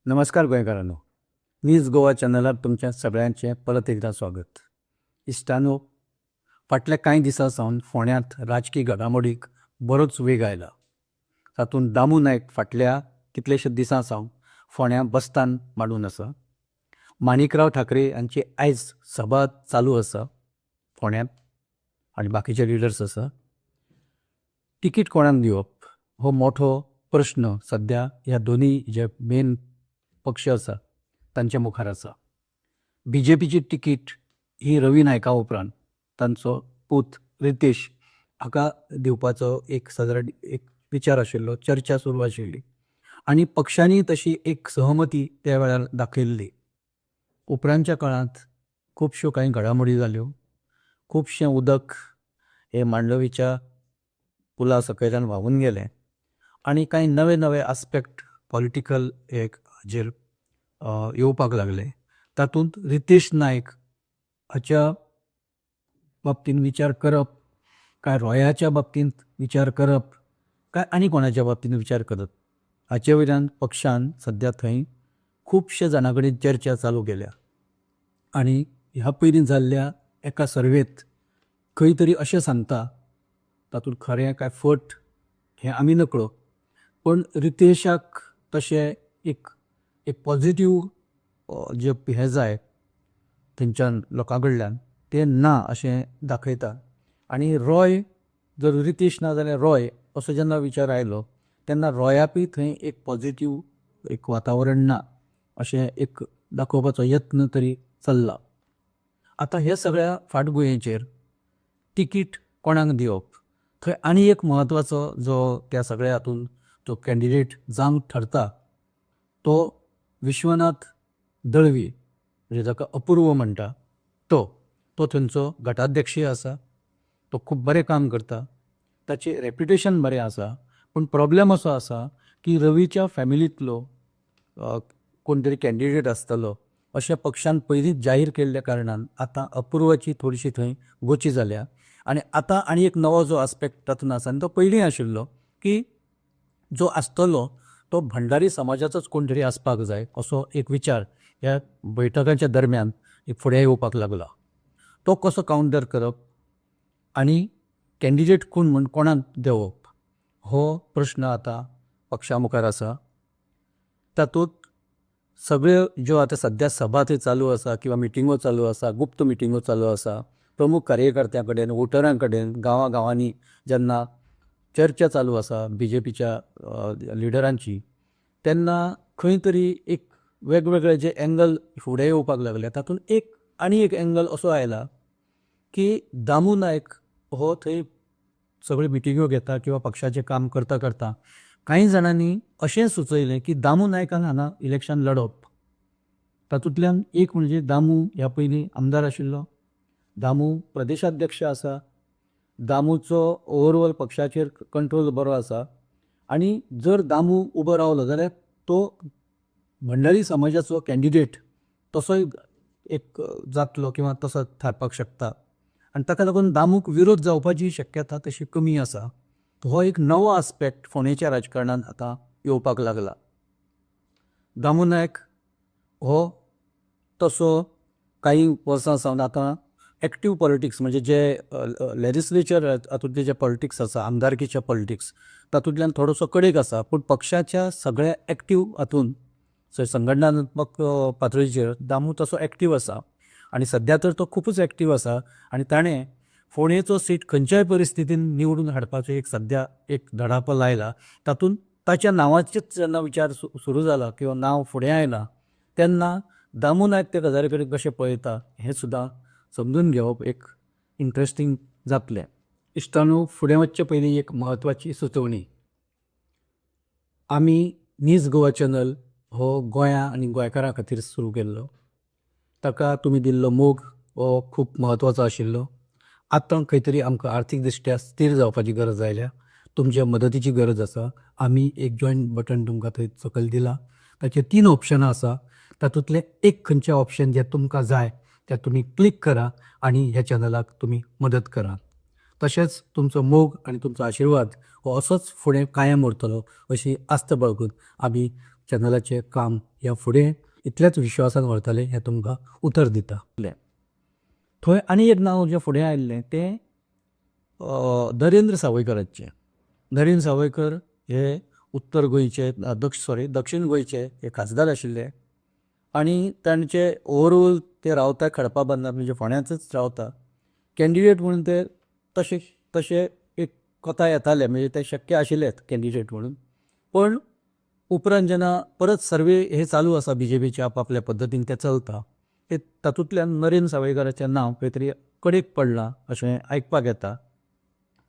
नमस्कार गोंयकारांनो. न्यूज गोवा चॅनलार तुमच्या सगळ्यांचें परत एकदा स्वागत. इश्टानो, फाटल्या कांय दिसां सावन फोंड्यांत राजकीय घडामोडीक बरोच वेग आयला. तातूंत दामू नायक फाटल्या कितलेशेच दिसां सावन फोंड्या बस्तान मांडून आसा. माणिकराव ठाकरे हांची आयज सभा चालू आसा फोंड्यांत आनी बाकीचे लिडर्स आसा. तिकीट कोणाक दिवप हो मोठो प्रश्न सद्या ह्या दोनी जे मेन पक्ष आसा तांच्या मुखार आसा. BJPची तिकीट ही रवी नायका उपरांत तांचो पूत रितेश हाका दिवपाचो एक सादारण एक विचार आशिल्लो, चर्चा सुरू आशिल्ली आनी पक्षांनी तशी एक सहमती त्या वेळार दाखयल्ली. उपरांतच्या काळांत खुबश्यो कांय घडामोडी जाल्यो. खुबशें उदक हे मांडवीच्या पुला सकयल्यान व्हांवून गेलें आनी कांय नवे नवे आस्पेक्ट पॉलिटिकल हाजेर येवपाक लागले. तातूंत रितेश नायक हाच्या बाबतींत विचार करप काय रॉयाच्या बाबतींत विचार करप काय आनी कोणाच्या बाबतींत विचार करप हाचे वयल्यान पक्षान सद्या थंय खुबशे जाणां कडेन चर्चा चालू केल्या. आनी ह्या पयलीं जाल्ल्या एका सर्वेंत खंय तरी अशें सांगता, तातूंत खरें काय फट हें आमी नकळो, पण रितेशाक तशें एक पॉझिटीव जे हें जाय थंयच्यान लोकां कडल्यान तें ना अशें दाखयता. आनी रॉय जर रितेश ना जाल्यार रॉय असो जेन्ना विचार आयलो तेन्ना रॉयाकूय थंय एक पॉझिटीव एक वातावरण ना अशें एक दाखोवपाचो यत्न तरी चल्ला. आतां हे सगळ्या फाटभुंयेचेर तिकीट कोणाक दिवप थंय आनी एक म्हत्वाचो जो त्या सगळ्या हातूंत जो कॅन्डिडेट जावंक ठरता तो विश्वनाथ दळवी, म्हणजे जाका अपूर्व म्हणटा तो थंयचो गटाध्यक्षय आसा. तो खूब बरें काम करता, ताचें रेप्युटेशन बरें आसा. पूण प्रॉब्लेम असो आसा की रवीच्या फॅमिलींतलो कोण तरी कॅन्डिडेट आसतलो अशें पक्षान पयलींच जाहीर केल्ल्या कारणान आतां अपूर्वाची थोडीशी थंय गोची जाल्या. आनी आतां आनी एक नवो जो आस्पेक्ट तातूंत आसा आनी तो पयलीं आशिल्लो की जो आसतलो तो भंडारी समाजाचोच कोण तरी आसपाक जाय असो एक विचार ह्या बैठकाच्या दरम्यान फुडें येवपाक लागला. तो कसो कावंटर करप आनी कॅन्डिडेट म्हूण कोणाक देंवप हो प्रश्न आतां पक्षा मुखार आसा. तातूंत सगळ्यो ज्यो आतां सद्या सभा थंय चालू आसा किंवा मिटिंगो चालू आसा, गुप्त मिटिंगो चालू आसा, प्रमुख कार्यकर्त्यां कडेन, वोटरां कडेन, गांवांनी जेन्ना चर्चा चालू आसा BJPच्या लिडरांची, तेन्ना खंय तरी एक वेगवेगळे जे एंगल फुडें येवपाक लागले. तातूंत आनी एक एंगल असो आयला की दामू नायक हो थंय सगळ्यो मिटिंग्यो घेता किंवा पक्षाचें काम करता करता कांय जाणांनी अशें सुचयलें की दामू नायकान हांगा इलेक्शन लडप. तातूंतल्यान एक म्हणजे दामू ह्या पयलीं आमदार आशिल्लो, दामू प्रदेशाध्यक्ष आसा, दामूचो ओवरऑल पक्षाचेर कंट्रोल बरो आसा. आनी जर दामू उबो रावलो जाल्यार तो भंडारी समाजाचो कॅन्डिडेट तसोय एक जातलो किंवा तसो थारपाक शकता. आनी ताका लागून दामूक विरोध जावपाची शक्यता तशी कमी आसा. हो एक नवो आस्पेक्ट फोंडेच्या राजकारणांत आतां येवपाक लागला. दामू नायक हो तसो कांय वर्सां सावन आतां एक्टीव पॉलिटिक्स म्हणजे जे लेजिस्लेचर हातूंतले जे पॉलिटिक्स आसा, आमदारकीचे पॉलिटिक्स तातूंतल्यान थोडोसो कडेक आसा. पूण पक्षाच्या सगळ्या एक्टीव हातूंत संघटनात्मक पातळीचेर दामू तसो एक्टीव आसा. आनी सद्या तर तो खूबच एक्टीव आसा. आनी ताणें फोंडेचो सीट खंयच्याय परिस्थितीन निवडून हाडपाचो एक सद्या एक धडाको लायला. तातूंत ताच्या नांवाचेच जेन्ना विचार सुरू जाला किंवा नांव फुडें आयलां तेन्ना दामू नायक ते गजाली कडेन कशें पळयता हें सुद्दां समजून घेवप एक इंट्रस्टींग जातलें. इश्टानो, फुडें वचचे पयलीं एक म्हत्वाची सुचोवणी. आमी न्यूज गोवा चॅनल हो गोंया आनी गोंयकारां खातीर सुरू केल्लो. ताका तुमी दिल्लो मोग हो खूब म्हत्वाचो आशिल्लो. आतां खंय तरी आमकां आर्थीक दृश्ट्या स्थिर जावपाची गरज आयल्या. तुमच्या मदतीची गरज आसा. आमी एक जॉयन बटन तुमकां थंय सकयल दिलां. ताचे 3 ऑप्शनां आसा. तातूंतलें एक खंयचें ऑप्शन जें तुमकां जाय तें तुमी क्लिक करा आनी ह्या चॅनलाक तुमी मदत करा. तशेंच तुमचो मोग आनी तुमचो आशिर्वाद हो असोच फुडें कायम उरतलो अशी आस्त बाळगून आमी चॅनलाचें काम ह्या फुडें इतल्याच विश्वासान व्हरतलें हें तुमकां उतर दिता. थंय आनी एक नांव जें फुडें आयिल्लें तें नरेंद्र सावयकराचें. नरेंद्र सावयकर हे उत्तर गोंयचे दक्षिण गोंयचे हे खासदार आशिल्ले आनी तांचे ओवरऑल ते रावता खडपा बांदार म्हणजे फोंड्याच रावता. कॅन्डिडेट म्हणून ते तशे एक कोता येताले म्हणजे ते शक्य आशिल्लेच कॅन्डिडेट म्हणून. पण उपरांत जेन्ना परत सर्वे हे चालू आसा BJPचे आपआपल्या पद्दतीन ते चलता ते तातूंतल्यान नरेंद्र सावयकराचें नांव खंय तरी कडेक पडलां अशें आयकपाक येता.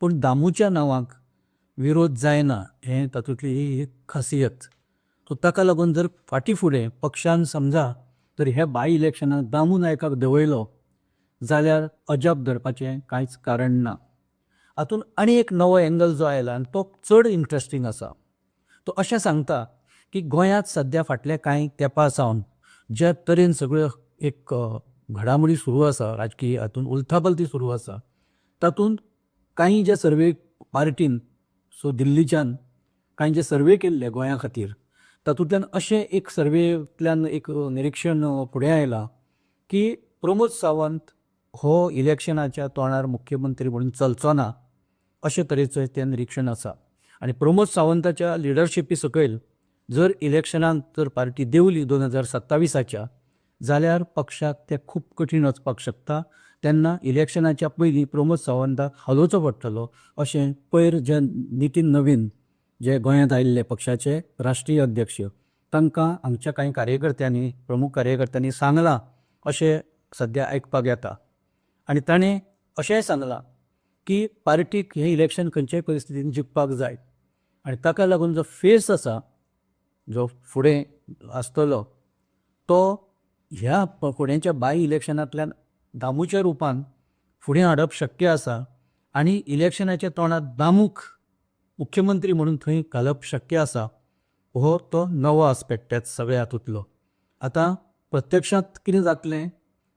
पूण दामूच्या नांवाक विरोध जायना हें तातूंतली ही एक खासियत. सो ताका लागून जर फाटीं फुडें पक्षान समजा जर हे बाय इलेक्शनाक दामू नायकाक दवयलो जाल्यार अजाप धरपाचें कांयच कारण ना. हातूंत आनी एक नवो एंगल जो आयला आनी तो चड इंट्रस्टींग आसा. तो अशें सांगता की गोंयांत सद्या फाटल्या कांय तेंपा सावन ज्या तरेन सगळ्यो एक घडामोडी सुरू आसा राजकीय हातूंत उलथापलथी सुरू आसा तातूंत कांय जे सर्वे पार्टीन सो दिल्लीच्यान कांय जे सर्वे केल्ले गोंया खातीर तातूंतल्यान अशें एक सर्वेंतल्यान एक निरीक्षण फुडें आयलां की प्रमोद सावंत हो इलेक्शनाच्या तोंडार मुख्यमंत्री म्हणून चलचो ना अशे तरेचें तें निरीक्षण आसा. आनी प्रमोद सावंताच्या लिडरशिपी सकयल जर इलेक्शनांत जर पार्टी देंवली 2027च्या जाल्यार पक्षाक तें खूब कठीण वचपाक शकता. तेन्ना इलेक्शनाच्या पयलीं प्रमोद सावंताक हालोवचो पडटलो अशें पयर जे नितीन नवीन जे गोंयांत आयिल्ले पक्षाचे राष्ट्रीय अध्यक्ष तांकां हांगच्या कांय कार्यकर्त्यांनी प्रमुख कार्यकर्त्यांनी सांगलां अशें सद्या आयकपाक येता. आनी ताणें अशेंय सांगलां की पार्टीक हें इलेक्शन खंयच्याय परिस्थितीन जिखपाक जाय आनी ताका लागून जो फेस आसा जो फुडें आसतलो तो ह्या फुडेंच्या बाय इलेक्शनांतल्यान दामूच्या रुपान फुडें हाडप शक्य आसा आनी इलेक्शनाच्या तोंडार दामूक मुख्यमंत्री म्हणून थंय घालप शक्य आसा हो तो नवो आस्पेक्ट त्याच सगळ्या हातूंतलो. आतां प्रत्यक्षांत कितें जातलें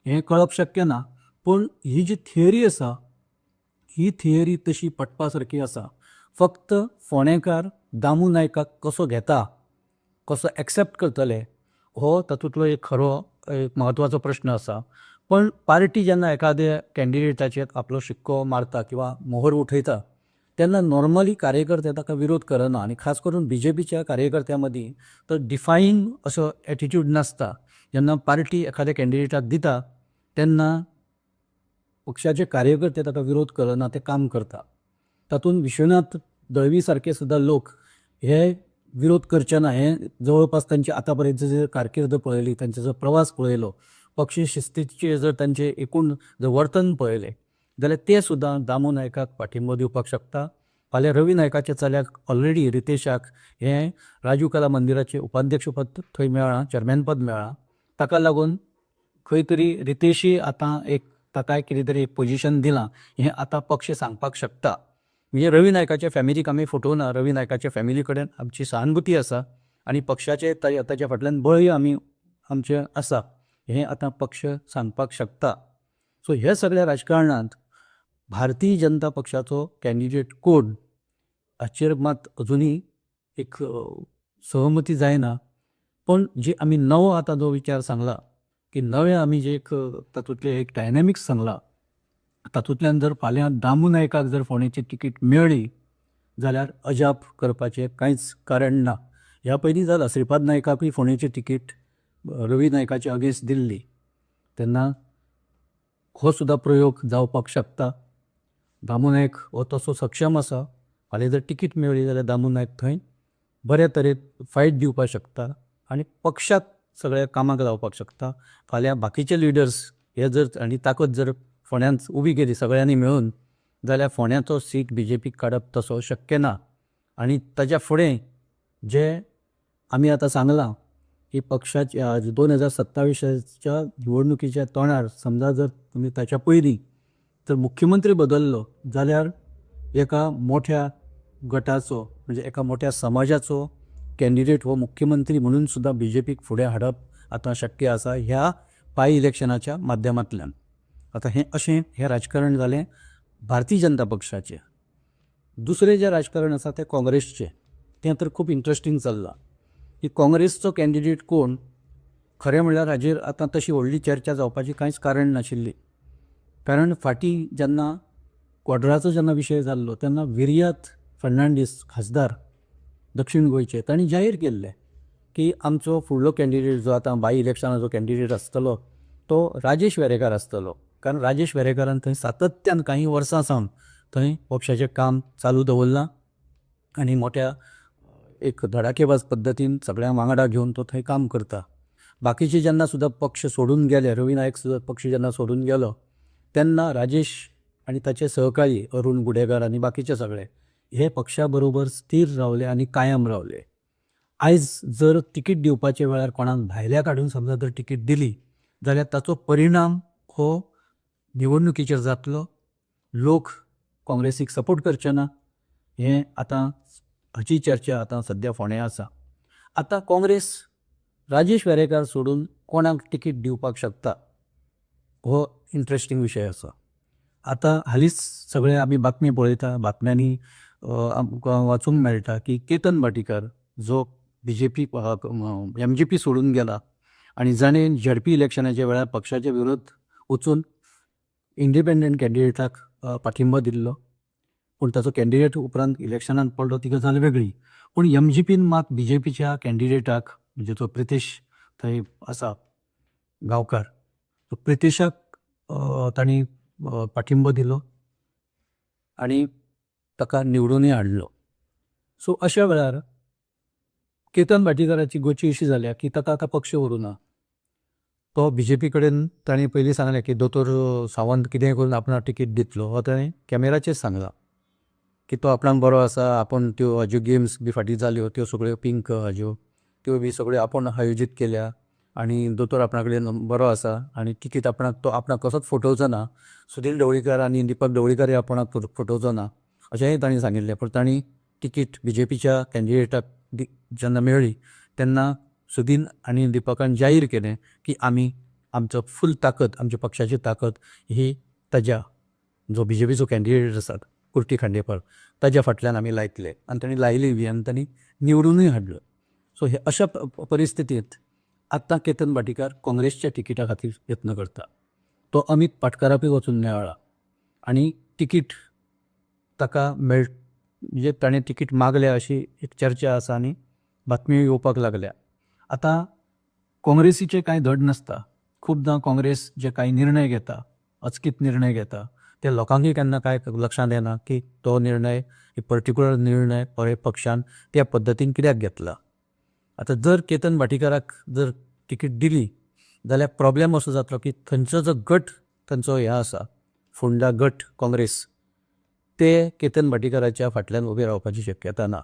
हें कळप शक्य ना. पूण ही जी थियरी आसा ही थियरी तशी पटपा सारकी आसा. फक्त फोंडेकार दामू नायकाक कसो घेता कसो एक्सेप्ट करतले हो तातूंतलो एक खरो एक म्हत्वाचो प्रश्न आसा. पण पार्टी जेन्ना एखाद्या कॅन्डिडेटाचेर आपलो शिक्को मारता किंवा मोहर उठयता तेन्ना नॉर्मली कार्यकर्ते ताका विरोध करना आनी खास करून BJPच्या कार्यकर्त्यां मदीं तर डिफायन असो एटिट्यूड नासता. जेन्ना पार्टी एखाद्या कॅन्डिडेटाक दिता तेन्ना पक्षाचे कार्यकर्ते ताका विरोध करना ते काम करता. तातूंत विश्वनाथ दळवी सारके सुद्दां लोक हे विरोध करचे ना. हें जवळपास तांची आतां पर्यंत जर कारकीर्द पळयली तांचो जर प्रवास पळयलो पक्ष शिस्तीचें जर तांचें एकूण जर वर्तन पळयलें जाल्यार ते सुद्दां दामू नायकाक पाठिंबो दिवपाक शकता. फाल्यां रवी नायकाच्या चल्याक ऑलरेडी रितेशाक हें राजीव कला मंदिराचें उपाध्यक्षपद थंय मेळ्ळां, चेअरमॅनपद मेळ्ळां. ताका लागून खंय तरी रितेशी आतां एक ताकाय कितें तरी एक पोजिशन दिलां हें आतां पक्ष सांगपाक शकता. म्हणजे रवी नायकाच्या फॅमिलीक आमी फटोवना. रवी नायकाच्या फॅमिली कडेन आमची सहानुभुती आसा आनी पक्षाचे ताच्या फाटल्यान बळय आमी आमचे आसा हें आतां पक्ष सांगपाक शकता. सो ह्या सगळ्या राजकारणांत भारतीय जनता पक्षाचो कॅन्डिडेट कोण हाचेर मात अजुनी एक सहमती जायना. पण जे आमी नवो आतां जो विचार सांगला की नवे आमी जे एक तातूंतले एक डायनॅमिक्स सांगला तातूंतल्यान जर फाल्यां दामू नायकाक जर फोंडेची तिकीट मेळ्ळी जाल्यार अजाप करपाचें कांयच कारण ना. ह्या पयलीं जालां श्रीपाद नायकाकूय फोंडेची तिकीट रवी नायकाचे अगेन्स्ट दिल्ली तेन्ना हो सुद्दां प्रयोग जावपाक शकता. दामू नायक हो तसो सक्षम आसा. फाल्यां जर तिकीट मेळ्ळी जाल्यार दामू नायक थंय बऱ्या तरेन फायट दिवपाक शकता आनी पक्षाक सगळ्या कामाक लावपाक शकता. फाल्यां बाकीचे लिडर्स हे जर आनी ताकद जर फोंड्यांत उबी केली सगळ्यांनी मेळून जाल्यार फोंड्याचो सीट BJPक काडप तसो शक्य ना. आनी ताच्या फुडें जे आमी आतां सांगलां की पक्षाच्या 2027च्या निवडणुकीच्या तोंडार समजा जर तुमी ताच्या पयलीं जर मुख्यमंत्री बदललो जाल्यार एका मोठ्या गटाचो म्हणजे एका मोठ्या समाजाचो कॅन्डिडेट हो मुख्यमंत्री म्हणून सुद्दां BJPक फुडें हाडप आतां शक्य आसा ह्या बाय इलेक्शनाच्या माध्यमांतल्यान. आतां हें अशें हें राजकारण जालें भारतीय जनता पक्षाचें. दुसरें जें राजकारण आसा तें काँग्रेसचें. तें तर खूब इंट्रस्टींग चल्लां. की काँग्रेसचो कॅन्डिडेट कोण, खरें म्हणल्यार हाजेर आतां तशी व्हडली चर्चा जावपाची कांयच कारण नाशिल्ली. कारण फाटीं जेन्ना क्वॉड्राचो जेन्ना विशय जाल्लो तेन्ना विर्यात फर्नांडीस खासदार दक्षिण गोंयचे तांणी जाहीर केल्लें की आमचो फुडलो कॅन्डिडेट जो आतां बाय इलेक्शनाचो कॅन्डिडेट आसतलो तो राजेश वेरेकार आसतलो. कारण राजेश वेरेकारान थंय सातत्यान काही वर्सां सावन थंय पक्षाचें काम चालू दवरलां आनी मोठ्या एक धडाकेबाज पद्दतीन सगळ्यांक वांगडा घेवन तो थंय काम करता. बाकीचे जेन्ना सुद्दां पक्ष सोडून गेले, रवी नायक सुद्दां पक्ष जेन्ना सोडून गेलो तेन्ना राजेश आनी ताचे सहकारी अरुण गुडेकर आनी बाकीचे सगळे हे पक्षा बरोबर स्थिर रावले आनी कायम रावले. आयज जर तिकीट दिवपाच्या वेळार कोणाक भायल्या काडून समजा जर तिकीट दिली जाल्यार ताचो परिणाम हो निवडणुकीचेर जातलो. लोक काँग्रेसीक सपोर्ट करचे ना हें आतां हाची चर्चा आतां सद्या फोंड्या आसा. आतां काँग्रेस राजेश वेरेकार सोडून कोणाक तिकीट दिवपाक शकता हो इंट्रस्टींग विशय आसा. आतां हालींच सगळे आमी बातमी पळयता, बातम्यांनी आमकां वाचूंक मेळटा की केतन भाटीकार जो BJP MGP सोडून गेला आनी जाणें झडपी इलेक्शनाच्या वेळार पक्षाचे विरोध वचून इंडिपेंडंट कॅन्डिडेटाक पाठिंबो दिल्लो, पूण ताचो कॅन्डिडेट उपरांत इलेक्शनांत पडलो ती गजाल वेगळी. पूण MGPन मात BJPच्या कॅन्डिडेटाक म्हणजे जो प्रितेश थंय आसा गांवकार, तो प्रितेशाक तांणी पाठिंबो दिलो आनी ताका निवडूनय हाडलो. सो अशा वेळार केतन भाटीकाराची गोची अशी जाल्या की ताका आतां पक्ष उरूना. तो BJP कडेन ताणें पयलीं सांगलें की दोतोर सावंत कितेंय करून आपणाक तिकीट दितलो, हो ताणें कॅमेराचेर सांगला की तो आपणाक बरो आसा, आपूण त्यो हाज्यो गेम्स बी फाटीं जाल्यो त्यो सगळ्यो पिंक हाज्यो त्यो बी सगळ्यो आपूण आयोजीत केल्या आनी दोतोर आपणा कडेन बरो आसा आनी तिकीट आपणाक कसोच फटोवचो ना, सुनील ढवळीकर आनी दीपक ढवळीकरूय आपणाक फटोवचो ना अशेंय ताणें सांगिल्लें. पूण तांणी तिकीट BJPच्या कॅन्डिडेटाक जेन्ना मेळ्ळी तेन्ना सुदीन आनी दिपकान जाहीर केलें की आमी आमचो फूल ताकद, आमच्या पक्षाची ताकद ही ताज्या जो BJPचो कॅन्डिडेट आसा कुर्टी खांडेपार ताज्या फाटल्यान आमी लायतले आनी तांणी लायली बी आनी तांणी निवडूनय हाडलो. सो हे अशा परिस्थितींत आतां केतन भाटीकार काँग्रेसच्या तिकिटा खातीर यत्न करता. तो अमित पाटकाराकूय वचून मेळ्ळा आनी तिकीट ताका म्हणजे ताणें तिकीट मागल्या अशी एक चर्चा आसा आनी बातम्यो येवपाक लागल्या. आतां काँग्रेसीचे कांय धड नासता. खुबदां काँग्रेस जे कांय निर्णय घेता, अचकीत निर्णय घेता, ते लोकांकय केन्ना कांय लक्षांत येना की तो निर्णय एक पर्टिक्युलर निर्णय पळय पक्षान त्या पद्दतीन कित्याक घेतला. आतां जर केतन भाटीकाराक जर तिकीट दिली जाल्यार प्रॉब्लेम असो जातलो की थंयचो जो गट थंयचो हे आसा फुंडा गट काँग्रेस ते केतन भाटीकाराच्या फाटल्यान उबे रावपाची शक्यता ना.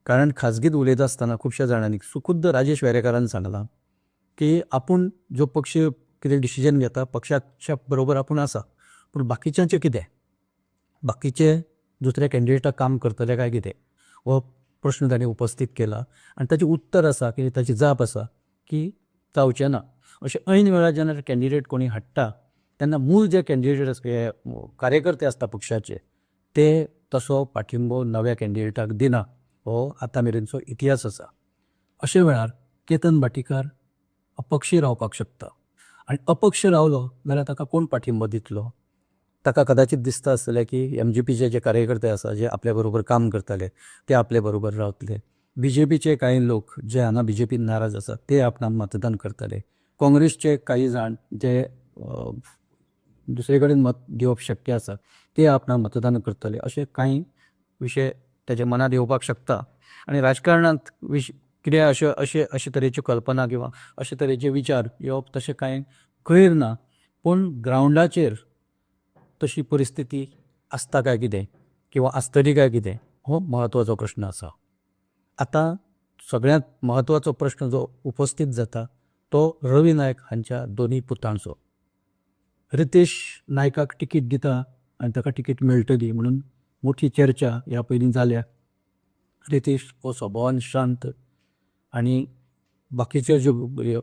कारण खाजगीत उलयता आसतना खुबश्या जाणांनी खुद्द राजेश वेरेकारान सांगलां की आपूण जो पक्ष कितें डिसिजन घेता पक्षाच्या बरोबर आपूण आसा, पूण बाकीच्यांचें कितें, बाकीचे दुसऱ्या कॅन्डिडेटाक काम करतले काय कितें हो प्रश्न ताणें उपस्थित केला आनी ताचें उत्तर आसा की ताची जाप आसा की जावचें ना. अशें ऐन वेळार जेन्ना कॅन्डिडेट कोणी हाडटा तेन्ना मूळ जे कॅन्डिडेट हे कार्यकर्ते आसता पक्षाचे ते तसो पाठिंबो नव्या कॅन्डिडेटाक दिना हो आतां मेरेनचो इतिहास आसा. अशे वेळार केतन भाटीकार अपक्षी रावपाक शकता आनी अपक्ष रावलो जाल्यार ताका कोण पाठिंबो दितलो. ताका कदाचित दिसता आसतलें की MGPचे जे कार्यकर्ते आसा जे आपल्या बरोबर काम करताले ते आपले बरोबर रावतले. BJPचे कांय लोक जे हांगा BJPन नाराज आसात ते आपणाक मतदान करतले. काँग्रेसचे काही जाण जे दुसरे कडेन मत दिवप शक्य आसा ते आपणाक मतदान करतले. अशे कांय विशय तेजे मनात येवपाक शकता आनी राजकारणांत कितें अशे तरेच्यो कल्पना किंवा अशे तरेचे विचार येवप तशें कांय खैर ना. पूण ग्रावंडाचेर तशी परिस्थिती आसता काय कितें किंवा आसतली काय कितें हो म्हत्वाचो प्रश्न आसा. आतां सगळ्यांत म्हत्वाचो प्रश्न जो उपस्थित जाता तो रवी नायक हांच्या दोनी पुतांचो. रितेश नायकाक तिकीट दिता आनी ताका तिकीट मेळटली म्हणून मोठी चर्चा ह्या पयलीं जाल्या. रितेश हो स्वभावान शांत आनी बाकीचे ज्यो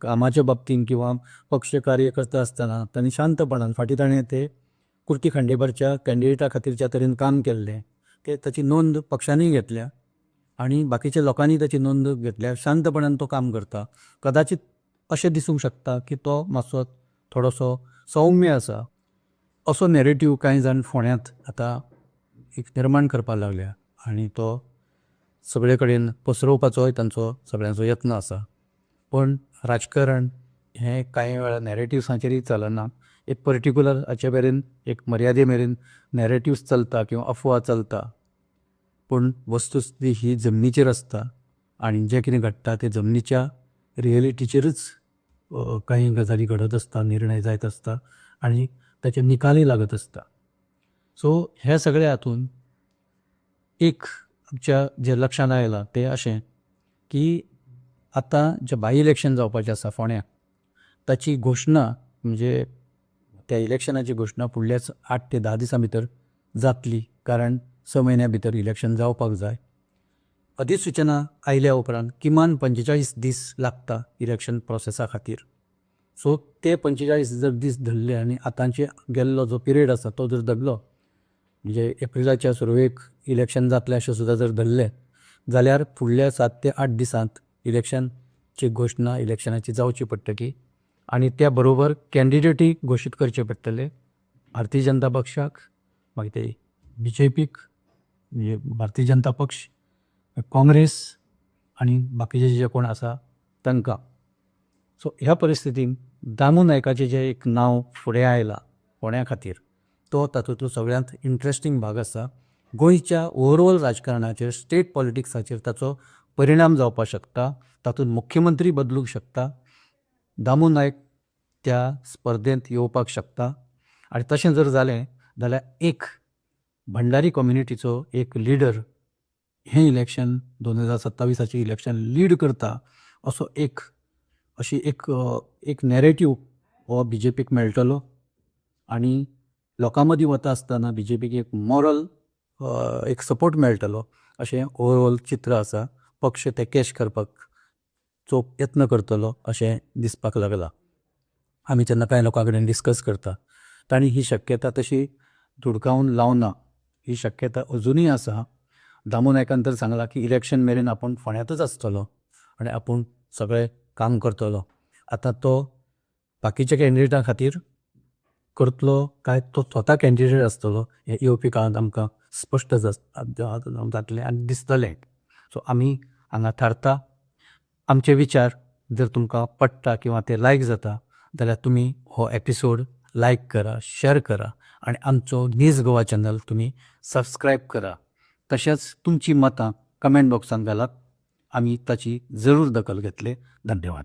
कामाच्या बाबतीन किंवा पक्ष कार्य करता आसतना तांणी शांतपणान फाटीं ताणें ते कुर्टी खांडेपारच्या कॅन्डिडेटा खातीर ज्या तरेन काम केल्लें ते ताची नोंद पक्षानूय घेतल्या आणि बाकीच्या लोकांनी त्याची नोंद घेतल्या, शांतपणान तो काम करता. कदाचित अशें दिसूंक शकता की तो मातसो थोडोसो सौम्य आसा, असो नॅरेटिव्ह कांय जाण फोंड्यांत आतां एक निर्माण करपाक लागल्या आनी तो सगळे कडेन पसरोवपाचोय तांचो सगळ्यांचो यत्न आसा. पण राजकारण हें कांय वेळा नॅरेटिव्सांचेरय चलना. एक पर्टिक्युलर हाचे मेरेन एक मर्यादे मेरेन नॅरेटिव्स चलता किंवा अफवा चलता. पूण वस्तुस्थिती ही जमनीचेर आसता आनी जें कितें घडटा तें जमनीच्या रियलिटीचेरूच कांय गजाली घडत आसता, निर्णय जायत आसता आनी ताचे निकालय लागत आसता. सो हे सगळे हातूंत एक आमच्या जें लक्षांत आयलां तें अशें की आतां जें बाय इलेक्शन जावपाचें आसा फोंड्यां, ताची घोशणा म्हणजे त्या इलेक्शनाची घोशणा फुडल्याच 8 ते 10 दिसां भितर जातली, कारण 6 म्हयन्यां भितर इलेक्शन जावपाक जाय. अधिसुचना आयल्या उपरांत किमान 45 दीस लागता इलेक्शन प्रोसेसा खातीर. सो ते 45 जर दीस धरले आनी आतांचे गेल्लो जो पिरियड आसा तो जर धरलो, म्हणजे एप्रिलाच्या सुरवेक इलेक्शन जातलें अशें सुद्दां जर धरलें, जाल्यार फुडल्या 7 ते 8 दिसांत इलेक्शनची घोशणा इलेक्शनाची जावची पडटली आनी त्या बरोबर कॅन्डिडेटय घोशीत करचे पडटले. भारतीय जनता पक्षाक, मागीर ते BJPक म्हणजे भारतीय जनता पक्ष, काँग्रेस आनी बाकीचे जे कोण आसा तांकां. सो ह्या परिस्थितीन दामू नायकाचें जें एक नांव फुडें आयलां फोंड्या खातीर, तो तातूंतलो सगळ्यांत इंट्रस्टींग भाग आसा. गोंयच्या ओवरऑल राजकारणाचेर, स्टेट पॉलिटिक्साचेर ताचो परिणाम जावपाक शकता. तातूंत मुख्यमंत्री बदलूंक शकता. दामू नायक त्या स्पर्धेंत येवपाक शकता आनी तशें जर जालें जाल्यार एक भंडारी कम्युनिटीचो एक लिडर हें इलेक्शन 2027 इलेक्शन लीड करता असो अशी एक नॅरेटिव्ह हो BJPक मेळटलो आनी लोकां मदीं वता आसतना BJPक एक मॉरल एक सपोर्ट मेळटलो अशें ओवरऑल चित्र आसा. पक्ष ते कॅश करपाचो यत्न करतलो अशें दिसपाक लागलां. आमी जेन्ना कांय लोकां कडेन डिस्कस करता तांणी ही शक्यता तशी धुडकावन लावना. ही शक्यता अजुनूय आसा. दामू नायकान तर सांगलां की इलेक्शन मेरेन आपूण फोंड्यांतच आसतलो आनी आपूण सगळें काम करतलो. आतां तो बाकीच्या कॅन्डिडेटां खातीर करतलो काय तो स्वता कॅन्डिडेट आसतलो हें येवपी काळांत आमकां स्पश्ट जातलें आनी दिसतलें. सो आमी हांगा थारता. आमचे विचार जर तुमकां पडटा किंवा ते लायक जाता जाल्यार तुमी हो एपिसोड लायक करा, शेअर करा आनी आमचो न्यूज गोवा चॅनल तुमी सबस्क्रायब करा. तशेंच तुमची मतां कमेंट बॉक्सांत घालात. आमी ताची जरूर दखल घेतले. धन्यवाद.